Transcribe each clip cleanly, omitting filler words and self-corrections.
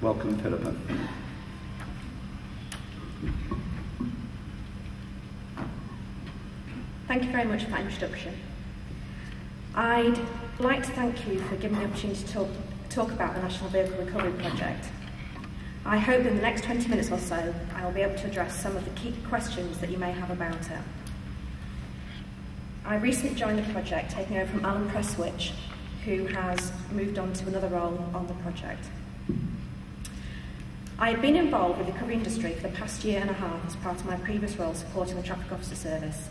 Welcome, Philippa. Thank you very much for that introduction. I'd like to thank you for giving me the opportunity to talk about the National Vehicle Recovery Project. I hope in the next 20 minutes or so I will be able to address some of the key questions that you may have about it. I recently joined the project, taking over from Alan Presswich, who has moved on to another role on the project. I have been involved with the recovery industry for the past year and a half as part of my previous role supporting the Traffic Officer Service.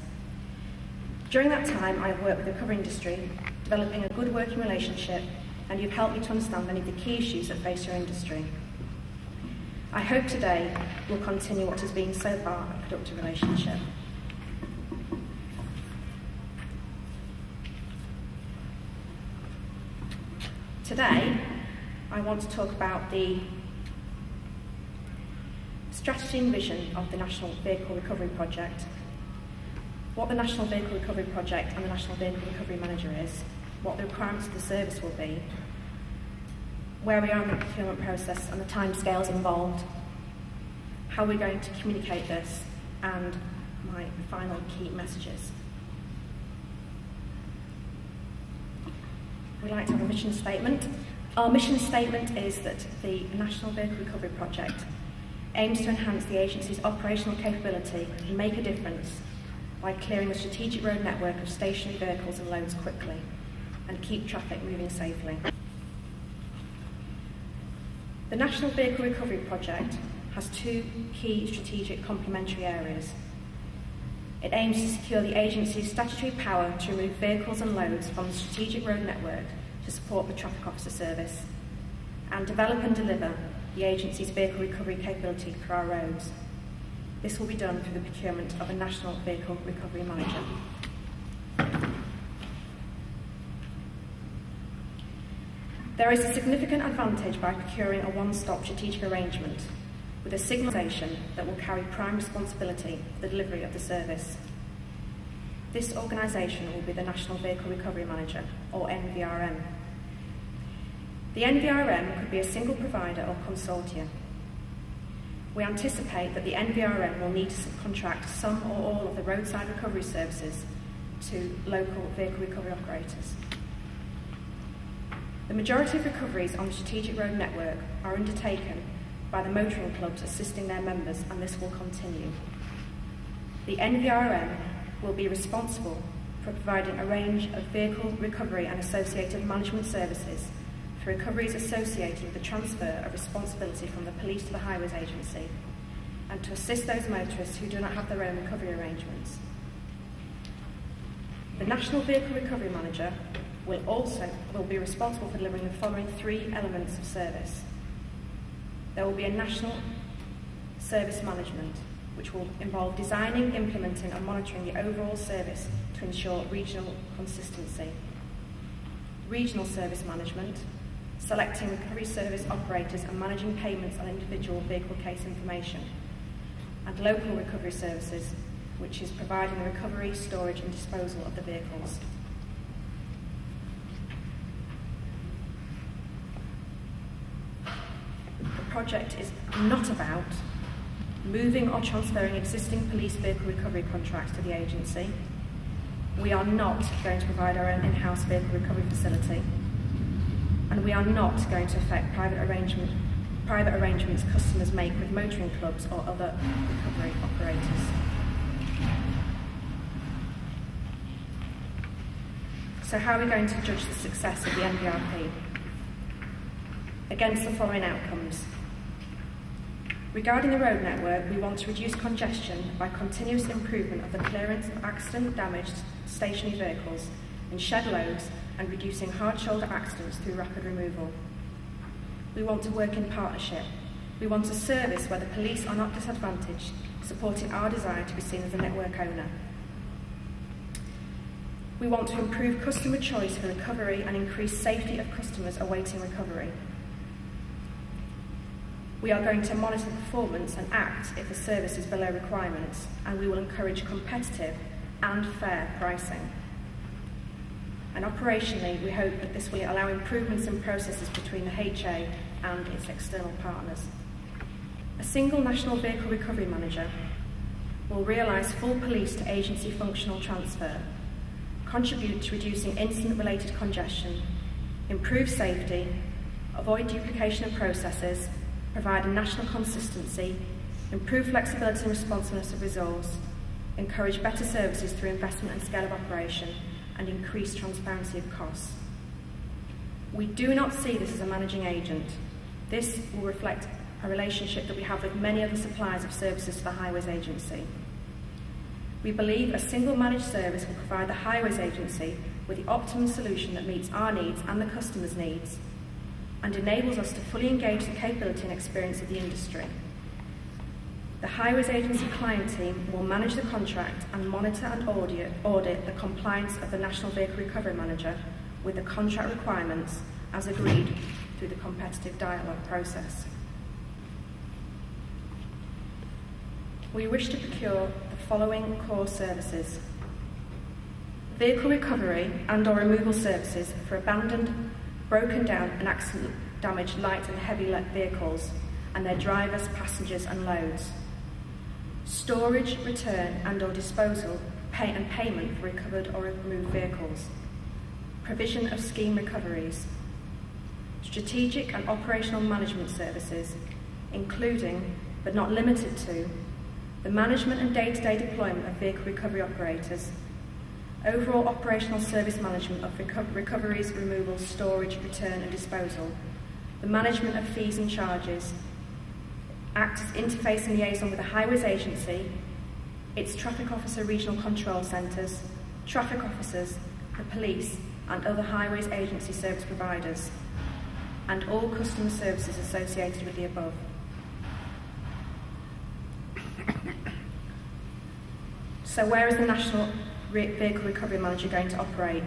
During that time, I have worked with the recovery industry, developing a good working relationship, and you've helped me to understand many of the key issues that face your industry. I hope today will continue what has been so far a productive relationship. Today, I want to talk about the strategy and vision of the National Vehicle Recovery Project, what the National Vehicle Recovery Project and the National Vehicle Recovery Manager is, what the requirements of the service will be, where we are in the procurement process and the timescales involved, how we're going to communicate this, and my final key messages. We'd like to have a mission statement. Our mission statement is that the National Vehicle Recovery Project aims to enhance the agency's operational capability and make a difference by clearing the strategic road network of stationary vehicles and loads quickly and keep traffic moving safely. The National Vehicle Recovery Project has two key strategic complementary areas. It aims to secure the agency's statutory power to remove vehicles and loads from the strategic road network to support the Traffic Officer Service and develop and deliver the agency's vehicle recovery capability for our roads. This will be done through the procurement of a National Vehicle Recovery Manager. There is a significant advantage by procuring a one-stop strategic arrangement with a signalisation that will carry prime responsibility for the delivery of the service. This organisation will be the National Vehicle Recovery Manager, or NVRM. The NVRM could be a single provider or consortia. We anticipate that the NVRM will need to subcontract some or all of the roadside recovery services to local vehicle recovery operators. The majority of recoveries on the strategic road network are undertaken by the motoring clubs assisting their members, and this will continue. The NVRM will be responsible for providing a range of vehicle recovery and associated management services for recoveries associated with the transfer of responsibility from the police to the Highways Agency, and to assist those motorists who do not have their own recovery arrangements. The National Vehicle Recovery Manager will be responsible for delivering the following three elements of service. There will be a national service management, which will involve designing, implementing and monitoring the overall service to ensure regional consistency. Regional service management, selecting recovery service operators and managing payments on individual vehicle case information. And local recovery services, which is providing the recovery, storage and disposal of the vehicles. The project is not about moving or transferring existing police vehicle recovery contracts to the agency. We are not going to provide our own in-house vehicle recovery facility, and we are not going to affect private arrangements customers make with motoring clubs or other recovery operators. So how are we going to judge the success of the NVRP? Against the following outcomes. Regarding the road network, we want to reduce congestion by continuous improvement of the clearance of accident-damaged stationary vehicles and shed loads, and reducing hard shoulder accidents through rapid removal. We want to work in partnership. We want a service where the police are not disadvantaged, supporting our desire to be seen as a network owner. We want to improve customer choice for recovery and increase safety of customers awaiting recovery. We are going to monitor performance and act if the service is below requirements, and we will encourage competitive and fair pricing. and operationally we hope that this will allow improvements in processes between the HA and its external partners. A single National Vehicle Recovery Manager will realise full police to agency functional transfer, contribute to reducing incident-related congestion, improve safety, avoid duplication of processes, provide a national consistency, improve flexibility and responsiveness of resource, encourage better services through investment and scale of operation, and increase transparency of costs. We do not see this as a managing agent. This will reflect a relationship that we have with many other suppliers of services to the Highways Agency. We believe a single managed service will provide the Highways Agency with the optimum solution that meets our needs and the customer's needs, and enables us to fully engage the capability and experience of the industry. The Highways Agency client team will manage the contract and monitor and audit the compliance of the National Vehicle Recovery Manager with the contract requirements as agreed through the competitive dialogue process. We wish to procure the following core services: vehicle recovery and/or removal services for abandoned, broken down and accident damaged light and heavy vehicles and their drivers, passengers and loads. Storage, return and/or disposal, and payment for recovered or removed vehicles. Provision of scheme recoveries. Strategic and operational management services, including, but not limited to, the management and day-to-day deployment of vehicle recovery operators, overall operational service management of recoveries, removals, storage, return and disposal, the management of fees and charges, act as interface and liaison with the Highways Agency, its traffic officer regional control centres, traffic officers, the police and other Highways Agency service providers, and all customer services associated with the above. So where is the National Vehicle Recovery Manager going to operate?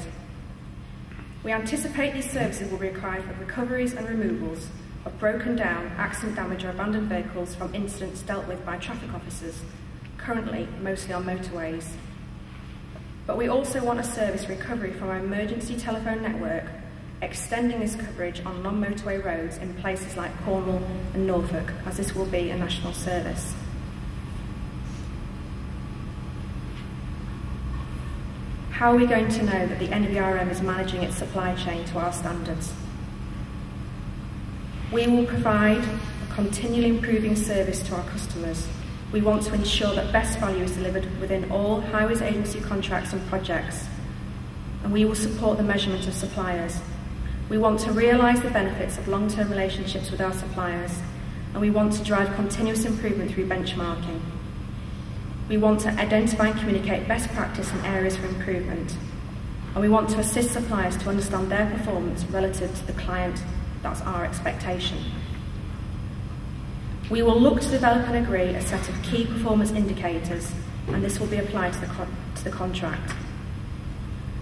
We anticipate these services will require recoveries and removals of broken down, accident damage or abandoned vehicles from incidents dealt with by traffic officers, currently mostly on motorways. But we also want a service recovery from our emergency telephone network, extending this coverage on non-motorway roads in places like Cornwall and Norfolk, as this will be a national service. How are we going to know that the NVRM is managing its supply chain to our standards? We will provide a continually improving service to our customers. We want to ensure that best value is delivered within all Highways Agency contracts and projects, and we will support the measurement of suppliers. We want to realise the benefits of long-term relationships with our suppliers, and we want to drive continuous improvement through benchmarking. We want to identify and communicate best practice and areas for improvement, and we want to assist suppliers to understand their performance relative to the client. That's our expectation. We will look to develop and agree a set of key performance indicators, and this will be applied to the contract.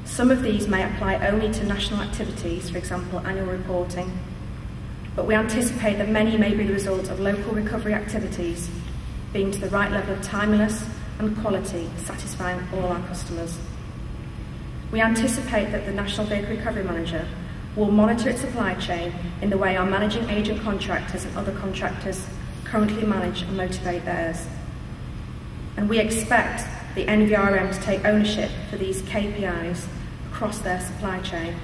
Some of these may apply only to national activities, for example, annual reporting, but we anticipate that many may be the result of local recovery activities being to the right level of timeliness and quality, satisfying all our customers. We anticipate that the National Vehicle Recovery Manager will monitor its supply chain in the way our managing agent contractors and other contractors currently manage and motivate theirs. And we expect the NVRM to take ownership for these KPIs across their supply chain.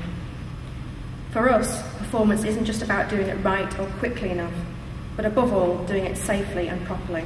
For us, performance isn't just about doing it right or quickly enough, but above all, doing it safely and properly.